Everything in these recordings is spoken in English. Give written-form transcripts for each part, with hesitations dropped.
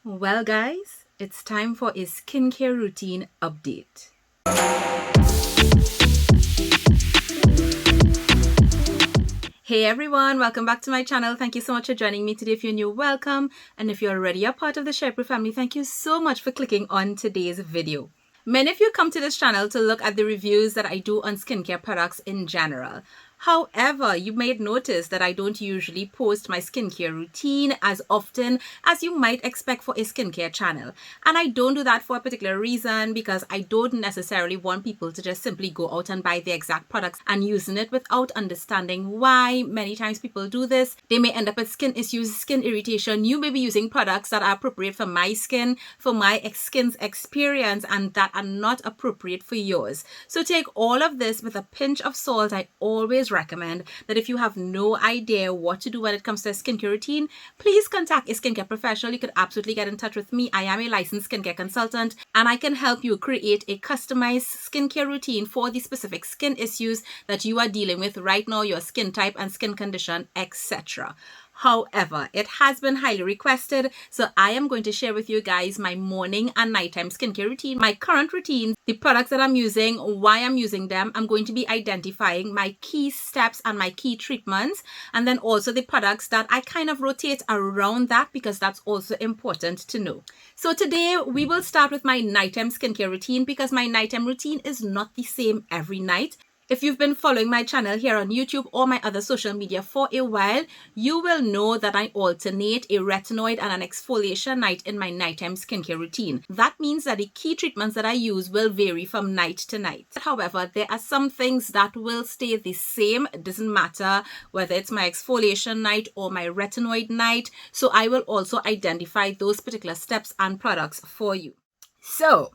Well guys, it's time for a skincare routine update. Hey everyone, welcome back to my channel. Thank you so much for joining me today. If you're new, welcome. And if you're already a part of the SheriApproved family, thank you so much for clicking on today's video. Many of you come to this channel to look at the reviews that I do on skincare products in general. However, you may notice that I don't usually post my skincare routine as often as you might expect for a skincare channel. And I don't do that for a particular reason because I don't necessarily want people to just simply go out and buy the exact products and using it without understanding why. Many times people do this. They may end up with skin issues, skin irritation. You may be using products that are appropriate for my skin, for my skin's experience, and that are not appropriate for yours. So take all of this with a pinch of salt. I always recommend that if you have no idea what to do when it comes to a skincare routine, please contact a skincare professional. You could absolutely get in touch with me. I am a licensed skincare consultant and I can help you create a customized skincare routine for the specific skin issues that you are dealing with right now, your skin type and skin condition, etc. However, it has been highly requested, so I am going to share with you guys my morning and nighttime skincare routine, my current routine, the products that I'm using, why I'm using them. I'm going to be identifying my key steps and my key treatments, and then also the products that I kind of rotate around that because that's also important to know. So today we will start with my nighttime skincare routine because my nighttime routine is not the same every night. If you've been following my channel here on YouTube or my other social media for a while, you will know that I alternate a retinoid and an exfoliation night in my nighttime skincare routine. That means that the key treatments that I use will vary from night to night. However, there are some things that will stay the same. It doesn't matter whether it's my exfoliation night or my retinoid night. So I will also identify those particular steps and products for you. So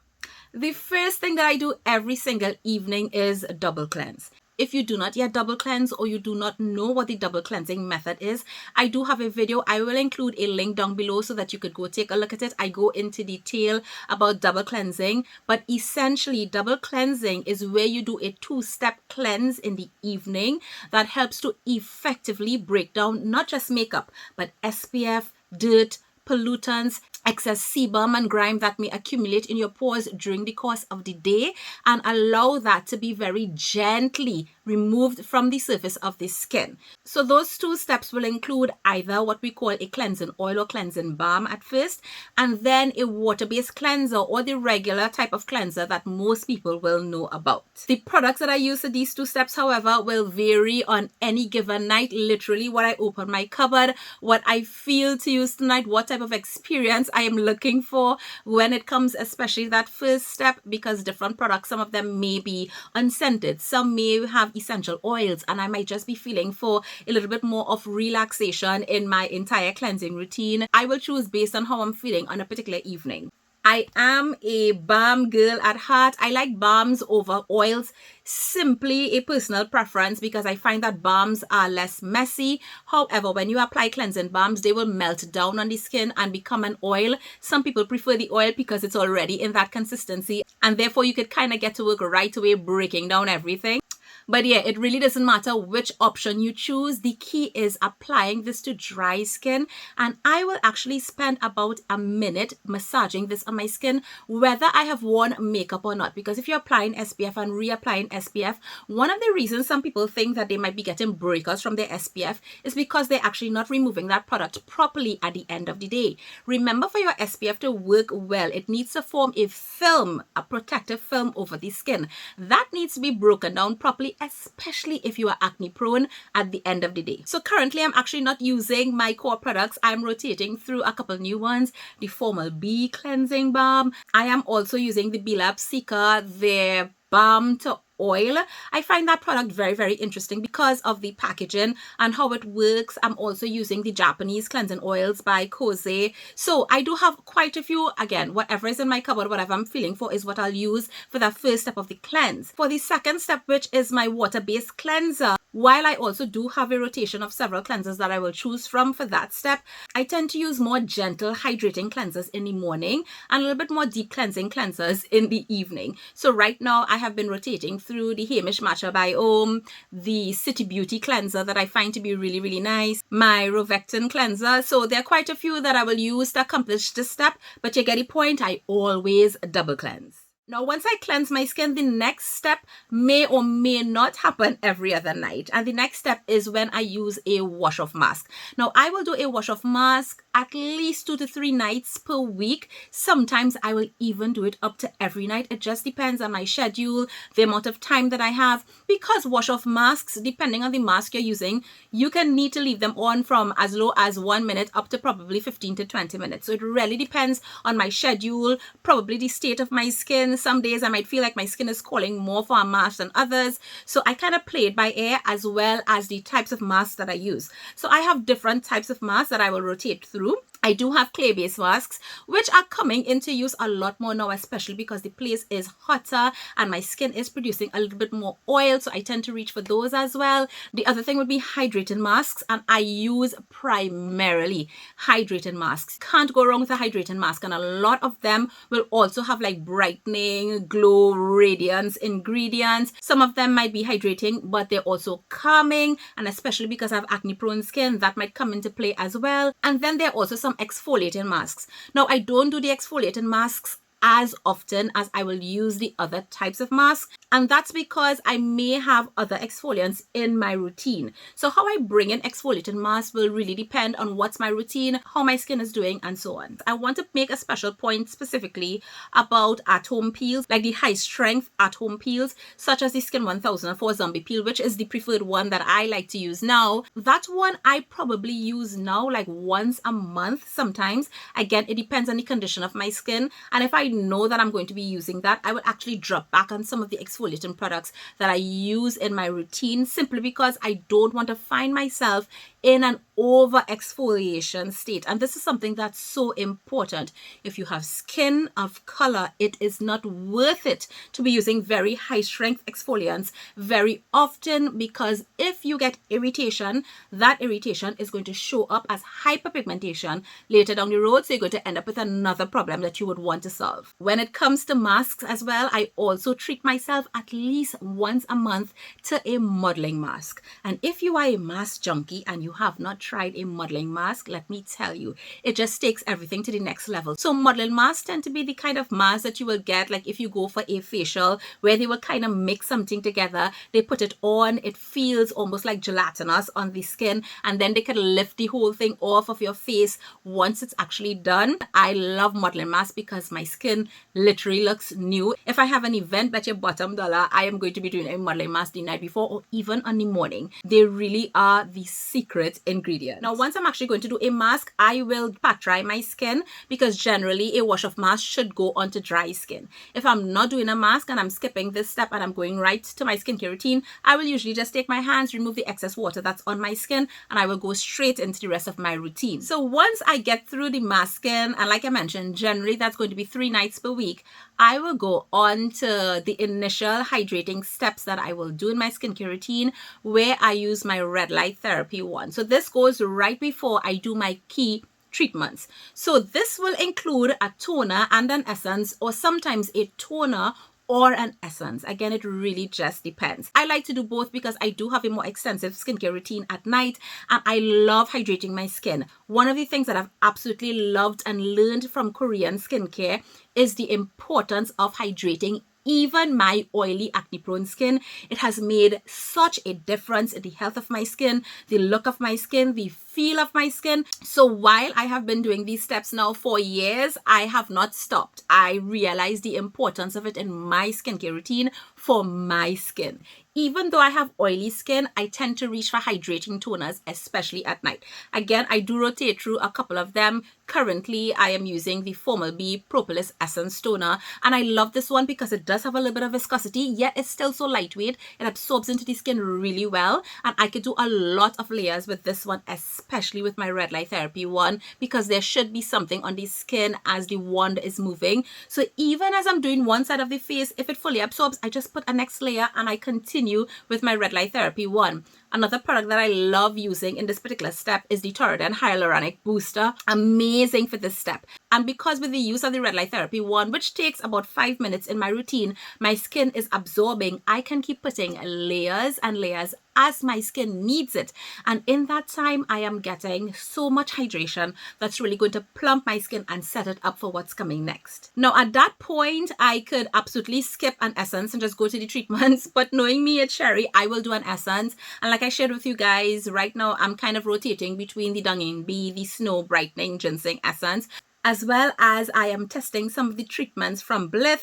the first thing that I do every single evening is double cleanse. If you do not yet double cleanse or you do not know what the double cleansing method is, I do have a video. I will include a link down below so that you could go take a look at it. I go into detail about double cleansing, but essentially double cleansing is where you do a two-step cleanse in the evening that helps to effectively break down not just makeup, but SPF, dirt, pollutants, excess sebum and grime that may accumulate in your pores during the course of the day, and allow that to be very gently removed from the surface of the skin. So those two steps will include either what we call a cleansing oil or cleansing balm at first, and then a water-based cleanser or the regular type of cleanser that most people will know about. The products that I use for these two steps, however, will vary on any given night. Literally what I open my cupboard, what I feel to use tonight, what type of experience I am looking for when it comes, especially that first step, because different products, some of them may be unscented, some may have essential oils, and I might just be feeling for a little bit more of relaxation in my entire cleansing routine. I will choose based on how I'm feeling on a particular evening. I am a balm girl at heart. I like balms over oils, simply a personal preference because I find that balms are less messy. However, when you apply cleansing balms, they will melt down on the skin and become an oil. Some people prefer the oil because it's already in that consistency, and therefore you could kind of get to work right away breaking down everything. But yeah, it really doesn't matter which option you choose. The key is applying this to dry skin. And I will actually spend about a minute massaging this on my skin, whether I have worn makeup or not. Because if you're applying SPF and reapplying SPF, one of the reasons some people think that they might be getting breakouts from their SPF is because they're actually not removing that product properly at the end of the day. Remember, for your SPF to work well, it needs to form a film, a protective film over the skin. That needs to be broken down properly, especially if you are acne prone at the end of the day. So currently I'm actually not using my core products. I'm rotating through a couple new ones. The Formal B cleansing balm. I am also using the Blithe Cica, their balm to oil. I find that product very, very interesting because of the packaging and how it works. I'm also using the Japanese cleansing oils by Kose. So I do have quite a few. Again, whatever is in my cupboard, whatever I'm feeling for is what I'll use for that first step of the cleanse. For the second step, which is my water-based cleanser, While I also do have a rotation of several cleansers that I will choose from for that step, I tend to use more gentle hydrating cleansers in the morning and a little bit more deep cleansing cleansers in the evening. So right now I have been rotating through the Hamish Matcha Biome, the City Beauty cleanser that I find to be really, really nice, my Rovectin cleanser. So there are quite a few that I will use to accomplish this step, but you get the point, I always double cleanse. Now, once I cleanse my skin, the next step may or may not happen every other night. And the next step is when I use a wash-off mask. Now, I will do a wash-off mask at least 2 to 3 nights per week. Sometimes I will even do it up to every night. It just depends on my schedule, the amount of time that I have. Because wash-off masks, depending on the mask you're using, you can need to leave them on from as low as 1 minute up to probably 15 to 20 minutes. So it really depends on my schedule, probably the state of my skin. Some days I might feel like my skin is calling more for a mask than others. So I kind of play it by ear as well as the types of masks that I use. So I have different types of masks that I will rotate through. I do have clay-based masks, which are coming into use a lot more now, especially because the place is hotter and my skin is producing a little bit more oil. So I tend to reach for those as well. The other thing would be hydrating masks, and I use primarily hydrating masks. Can't go wrong with a hydrating mask, and a lot of them will also have like brightening, glow, radiance ingredients. Some of them might be hydrating, but they're also calming, and especially because I have acne-prone skin, that might come into play as well. And then there are also some exfoliating masks. Now, I don't do the exfoliating masks as often as I will use the other types of masks, and that's because I may have other exfoliants in my routine. So how I bring in exfoliating masks will really depend on what's my routine, how my skin is doing, and so on. I want to make a special point specifically about at-home peels, like the high-strength at-home peels, such as the Skin 1004 Zombie Peel, which is the preferred one that I like to use now. That one I probably use now like once a month sometimes. Again, it depends on the condition of my skin, and if I know that I'm going to be using that, I will actually drop back on some of the exfoliating products that I use in my routine, simply because I don't want to find myself in an over exfoliation state. And this is something that's so important. If you have skin of color, it is not worth it to be using very high strength exfoliants very often, because if you get irritation, that irritation is going to show up as hyperpigmentation later down the road. So you're going to end up with another problem that you would want to solve. When it comes to masks as well, I also treat myself at least once a month to a modeling mask. And if you are a mask junkie and you have not tried a modeling mask, let me tell you, it just takes everything to the next level. So modeling masks tend to be the kind of mask that you will get like if you go for a facial, where they will kind of mix something together, they put it on, it feels almost like gelatinous on the skin, and then they can lift the whole thing off of your face once it's actually done. I love modeling masks because my skin literally looks new. If I have an event, bet your bottom dollar I am going to be doing a modeling mask the night before or even on the morning. They really are the secret ingredient. Now, once I'm actually going to do a mask, I will pat dry my skin, because generally a wash off mask should go onto dry skin. If I'm not doing a mask and I'm skipping this step and I'm going right to my skincare routine, I will usually just take my hands, remove the excess water that's on my skin, and I will go straight into the rest of my routine. So once I get through the masking, and like I mentioned, generally that's going to be 3 nights per week, I will go on to the initial hydrating steps that I will do in my skincare routine, where I use my red light therapy one. So this goes right before I do my key treatments. So this will include a toner and an essence, or sometimes a toner or an essence. Again, it really just depends. I like to do both because I do have a more extensive skincare routine at night, and I love hydrating my skin. One of the things that I've absolutely loved and learned from Korean skincare is the importance of hydrating even my oily acne-prone skin. It has made such a difference in the health of my skin, the look of my skin, the feel of my skin. So while I have been doing these steps now for years, I have not stopped. I realize the importance of it in my skincare routine for my skin. Even though I have oily skin, I tend to reach for hydrating toners, especially at night. Again, I do rotate through a couple of them. Currently, I am using the Formal B Propolis Essence Toner, and I love this one because it does have a little bit of viscosity, yet it's still so lightweight. It absorbs into the skin really well, and I could do a lot of layers with this one, especially with my red light therapy one, because there should be something on the skin as the wand is moving. So even as I'm doing one side of the face, if it fully absorbs, I just put a next layer and I continue with my red light therapy one. Another product that I love using in this particular step is the Trinidad Hyaluronic Booster. Amazing for this step. And because with the use of the red light therapy one, which takes about 5 minutes in my routine, my skin is absorbing. I can keep putting layers and layers as my skin needs it. And in that time, I am getting so much hydration that's really going to plump my skin and set it up for what's coming next. Now, at that point, I could absolutely skip an essence and just go to the treatments. But knowing me at Sheri, I will do an essence. And like I shared with you guys, right now, I'm kind of rotating between the Donginbi, the Snow Brightening Ginseng Essence, as well as I am testing some of the treatments from Blithe.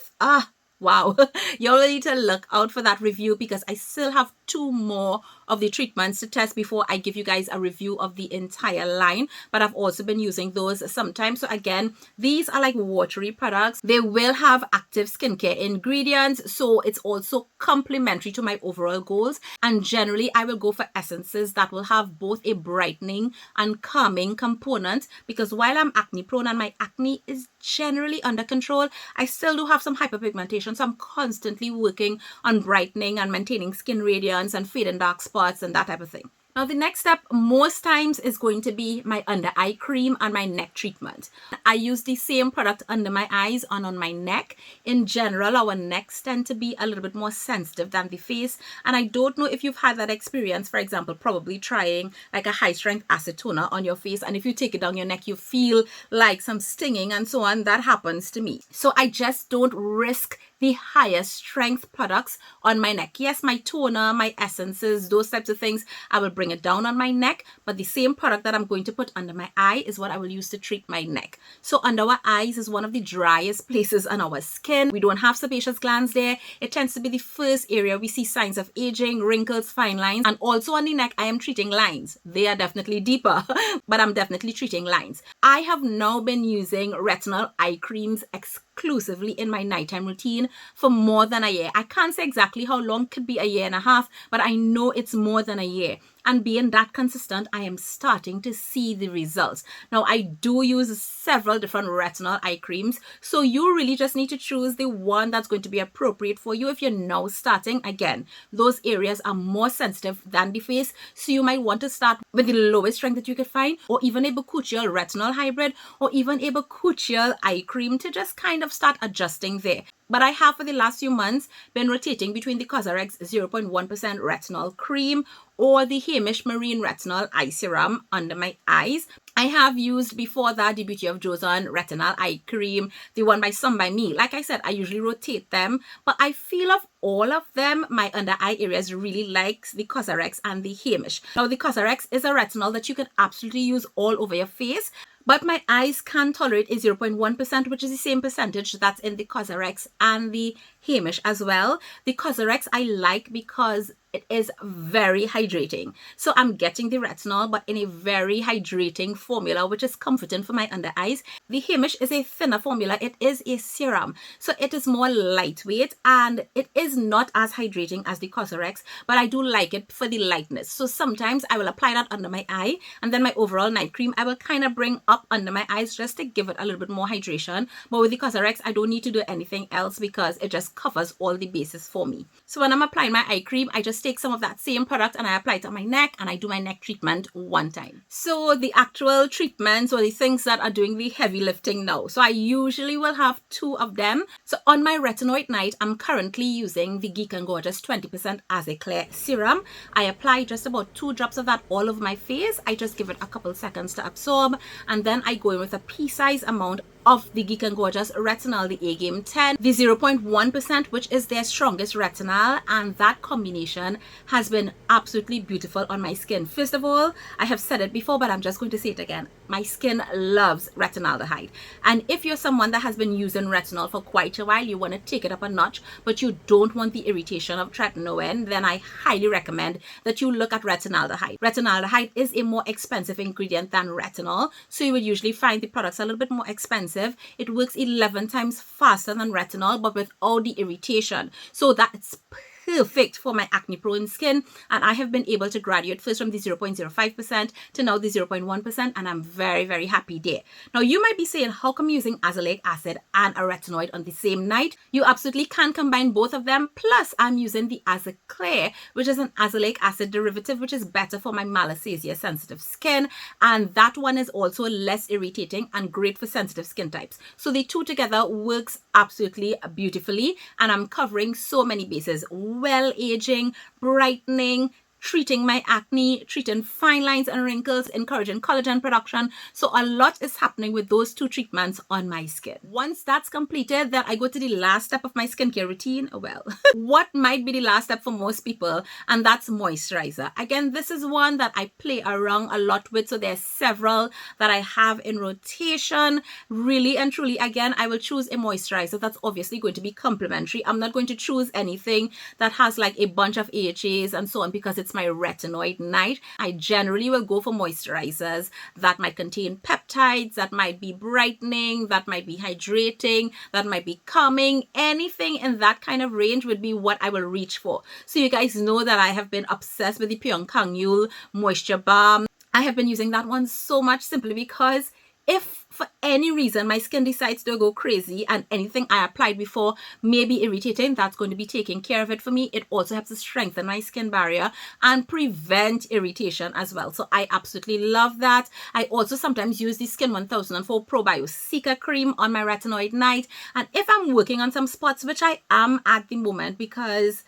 Wow, you all need to look out for that review because I still have 2 more of the treatments to test before I give you guys a review of the entire line. But I've also been using those sometimes. So again, these are like watery products. They will have active skincare ingredients. So it's also complementary to my overall goals. And generally, I will go for essences that will have both a brightening and calming component, because while I'm acne prone and my acne is generally under control, I still do have some hyperpigmentation. So I'm constantly working on brightening and maintaining skin radiance and fading dark spots and that type of thing. Now, the next step most times is going to be my under eye cream and my neck treatment. I use the same product under my eyes and on my neck. In general, our necks tend to be a little bit more sensitive than the face. And I don't know if you've had that experience, for example, probably trying like a high strength acid toner on your face. And if you take it down your neck, you feel like some stinging and so on. That happens to me. So I just don't risk the higher strength products on my neck. Yes, my toner, my essences, those types of things, I will bring it down on my neck, but the same product that I'm going to put under my eye is what I will use to treat my neck. So under our eyes is one of the driest places on our skin. We don't have sebaceous glands there. It tends to be the first area we see signs of aging, wrinkles, fine lines, and also on the neck, I am treating lines. They are definitely deeper, but I'm definitely treating lines. I have now been using retinol eye creams exclusively in my nighttime routine for more than a year. I can't say exactly how long, could be a year and a half, but I know it's more than a year. And being that consistent, I am starting to see the results. Now, I do use several different retinol eye creams, so you really just need to choose the one that's going to be appropriate for you if you're now starting. Again, those areas are more sensitive than the face, so you might want to start with the lowest strength that you could find, or even a bakuchiol retinol hybrid, or even a bakuchiol eye cream to just kind of start adjusting there. But I have for the last few months been rotating between the CosRx 0.1% retinol cream or the Hamish Marine Retinol Eye Serum under my eyes. I have used before that the Beauty of Joseon Retinol Eye Cream, the one by Some By Me. Like I said, I usually rotate them, but I feel of all of them, my under eye areas really likes the CosRx and the Hamish. Now, the CosRx is a retinol that you can absolutely use all over your face, but my eyes can tolerate a 0.1%, which is the same percentage that's in the CosRx and the Hamish as well. The CosRx I like because it is very hydrating. So I'm getting the retinol, but in a very hydrating formula, which is comforting for my under eyes. The Hamish is a thinner formula. It is a serum. So it is more lightweight and it is not as hydrating as the CosRx, but I do like it for the lightness. So sometimes I will apply that under my eye, and then my overall night cream, I will kind of bring up under my eyes just to give it a little bit more hydration. But with the CosRx, I don't need to do anything else because it just covers all the bases for me. So when I'm applying my eye cream, I just take some of that same product and I apply it on my neck, and I do my neck treatment one time. So the actual treatments or the things that are doing the heavy lifting now. So I usually will have 2 of them. So on my retinoid night, I'm currently using the Geek Gorgeous 20% As a Clear Serum. I apply just about 2 drops of that all over my face. I just give it a couple seconds to absorb, and then I go in with a pea-sized amount of the Geek Gorgeous Retinol, the A-Game 10, the 0.1%, which is their strongest retinol, and that combination has been absolutely beautiful on my skin. First of all, I have said it before, but I'm just going to say it again. My skin loves retinaldehyde. And if you're someone that has been using retinol for quite a while, you want to take it up a notch, but you don't want the irritation of tretinoin, then I highly recommend that you look at retinaldehyde. Retinaldehyde is a more expensive ingredient than retinol, so you would usually find the products a little bit more expensive. It works 11 times faster than retinol, but without the irritation. So that's perfect for my acne prone skin, and I have been able to graduate first from the 0.05% to now the 0.1%, and I'm very, very happy there. Now you might be saying, how come using azelaic acid and a retinoid on the same night? You absolutely can combine both of them, plus I'm using the Azeclear, which is an azelaic acid derivative, which is better for my malassezia sensitive skin, and that one is also less irritating and great for sensitive skin types. So the two together works absolutely beautifully, and I'm covering so many bases: well aging, brightening, treating my acne, treating fine lines and wrinkles, encouraging collagen production. So a lot is happening with those two treatments on my skin. Once that's completed, then I go to the last step of my skincare routine. Well, what might be the last step for most people, and that's moisturizer. Again, this is one that I play around a lot with, so there's several that I have in rotation. Really and truly, again, I will choose a moisturizer that's obviously going to be complementary. I'm not going to choose anything that has like a bunch of AHAs and so on because it's my retinoid night. I generally will go for moisturizers that might contain peptides, that might be brightening, that might be hydrating, that might be calming. Anything in that kind of range would be what I will reach for. So you guys know that I have been obsessed with the Pyongkang Moisture Balm. I have been using that one so much simply because if for any reason my skin decides to go crazy and anything I applied before may be irritating, that's going to be taking care of it for me. It also helps to strengthen my skin barrier and prevent irritation as well. So I absolutely love that. I also sometimes use the Skin 1004 Pro Bio Cica cream on my retinoid night. And if I'm working on some spots, which I am at the moment, because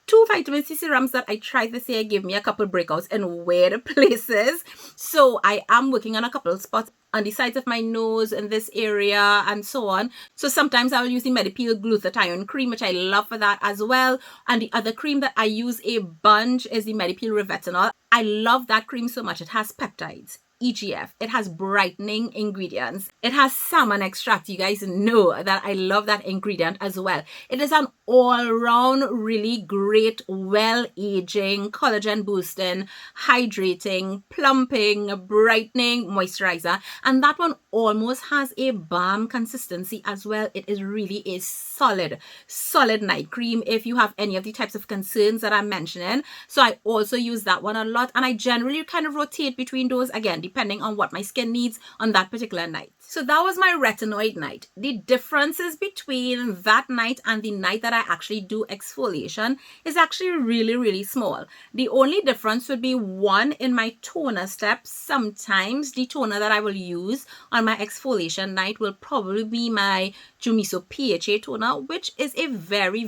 two vitamin C serums that I tried this year gave me a couple breakouts in weird places. So I am working on a couple of spots on the sides of my nose in this area and so on. So sometimes I will use the Medipil Glutathione cream, which I love for that as well. And the other cream that I use a bunch is the Medipil Revetinol. I love that cream so much. It has peptides, EGF, it has brightening ingredients, it has salmon extract. You guys know that I love that ingredient as well. It is an all-round really great, well-aging, collagen boosting, hydrating, plumping, brightening moisturizer, and that one almost has a balm consistency as well. It is really a solid night cream if you have any of the types of concerns that I'm mentioning. So I also use that one a lot, and I generally kind of rotate between those, again depending on what my skin needs on that particular night. So that was my retinoid night. The differences between that night and the night that I actually do exfoliation is actually really small. The only difference would be one in my toner steps. Sometimes the toner that I will use on my exfoliation night will probably be my Jumiso PHA toner, which is a very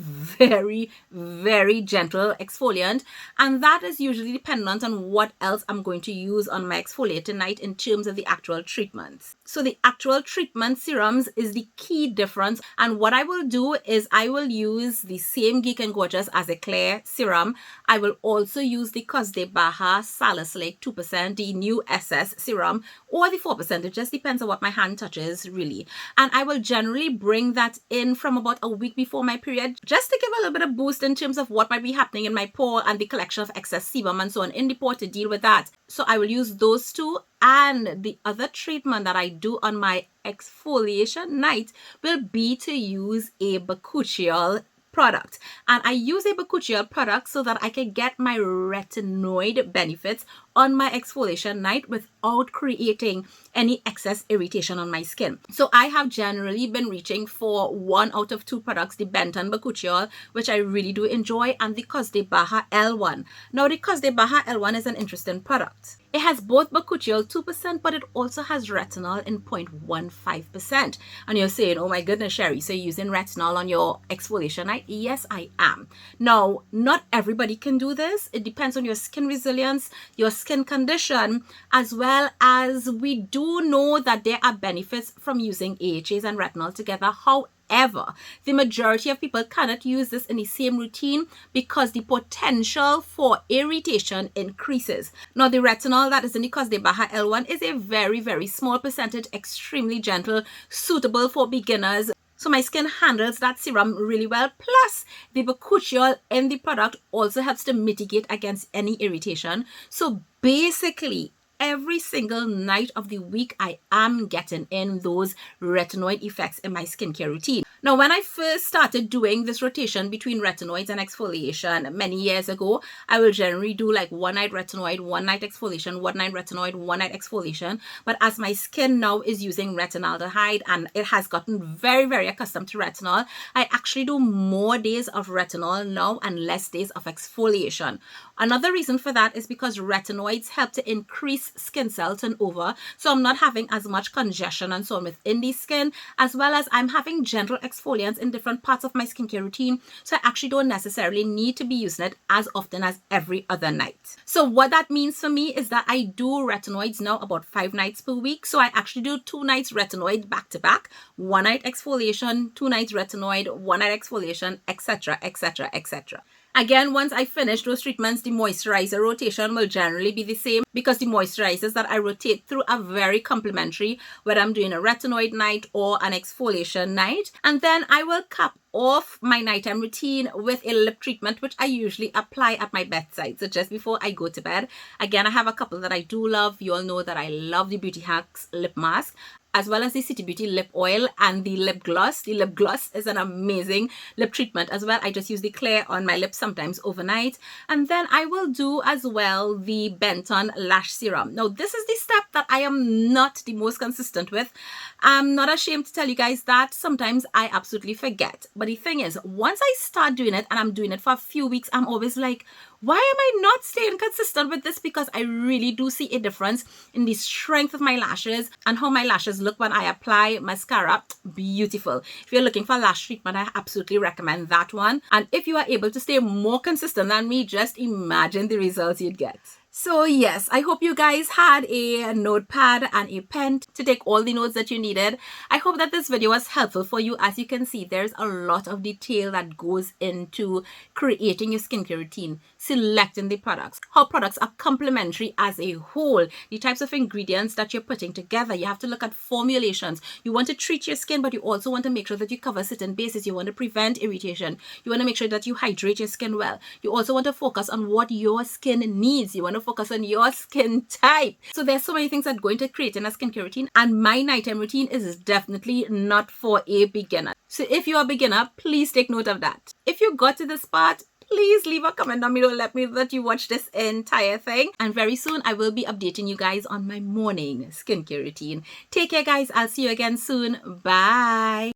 gentle exfoliant, and that is usually dependent on what else I'm going to use on my exfoliating night in terms of the actual treatments. So the actual treatment serums is the key difference, and what I will do is I will use the same Geek Gorgeous Azeclear serum. I will also use the Cos de Baja Salicylic 2%, the new SS serum, or the 4%. It just depends on what my hand touches really, and I will generally bring that in from about a week before my period, just to give a little bit of boost in terms of what might be happening in my pore and the collection of excess sebum and so on in the pore to deal with that. So I will use those two, and the other treatment that I do on my exfoliation night will be to use a bakuchiol product, and I use a bakuchiol product so that I can get my retinoid benefits on my exfoliation night without creating any excess irritation on my skin. So I have generally been reaching for 1 out of 2 products, the Benton Bakuchiol, which I really do enjoy, and the Cos de Baja L1. Now the Cos de Baja L1 is an interesting product. It has both bakuchiol 2%, but it also has retinol in 0.15%. And you're saying, oh my goodness, Sheri, so you're using retinol on your exfoliation night? Yes, I am. Now, not everybody can do this. It depends on your skin resilience, your skin condition, as well as we do know that there are benefits from using AHAs and retinol together. However, the majority of people cannot use this in the same routine because the potential for irritation increases. Now, the retinol that is in the Cos de Baja L1 is a very small percentage, extremely gentle, suitable for beginners. So my skin handles that serum really well. Plus, the bakuchiol in the product also helps to mitigate against any irritation. So basically, every single night of the week, I am getting in those retinoid effects in my skincare routine. Now, when I first started doing this rotation between retinoids and exfoliation many years ago, I will generally do like one night retinoid, one night exfoliation, one night retinoid, one night exfoliation. But as my skin now is using retinaldehyde and it has gotten very, very accustomed to retinol, I actually do more days of retinol now and less days of exfoliation. Another reason for that is because retinoids help to increase skin cell turnover, so I'm not having as much congestion and so on within the skin, as well as I'm having gentle exfoliants in different parts of my skincare routine, so I actually don't necessarily need to be using it as often as every other night. So what that means for me is that I do retinoids now about 5 nights per week. So I actually do 2 nights retinoid back to back, 1 night exfoliation, 2 nights retinoid, 1 night exfoliation, etc, etc, etc. Again, once I finish those treatments, the moisturizer rotation will generally be the same because the moisturizers that I rotate through are very complementary, whether I'm doing a retinoid night or an exfoliation night. And then I will cap off my nighttime routine with a lip treatment, which I usually apply at my bedside. So just before I go to bed. Again, I have a couple that I do love. You all know that I love the Beauty Hacks lip mask, as well as the City Beauty lip oil and the lip gloss. The lip gloss is an amazing lip treatment as well. I just use the clear on my lips sometimes overnight. And then I will do as well the Benton lash serum. Now, this is the step that I am not the most consistent with. I'm not ashamed to tell you guys that sometimes I absolutely forget. But the thing is, once I start doing it and I'm doing it for a few weeks, I'm always like, why am I not staying consistent with this? Because I really do see a difference in the strength of my lashes and how my lashes look when I apply mascara. Beautiful. If you're looking for lash treatment, I absolutely recommend that one. And if you are able to stay more consistent than me, just imagine the results you'd get. So yes, I hope you guys had a notepad and a pen to take all the notes that you needed. I hope that this video was helpful for you. As you can see, there's a lot of detail that goes into creating your skincare routine, selecting the products, how products are complementary as a whole, the types of ingredients that you're putting together. You have to look at formulations. You want to treat your skin, but you also want to make sure that you cover certain bases. You want to prevent irritation. You want to make sure that you hydrate your skin well. You also want to focus on what your skin needs. You want to focus on your skin type. So there's so many things that go into creating a skincare routine, and my nighttime routine is definitely not for a beginner. So if you're a beginner, please take note of that. If you got to this part, please leave a comment down below. Let me know that you watched this entire thing. And very soon I will be updating you guys on my morning skincare routine. Take care, guys. I'll see you again soon. Bye.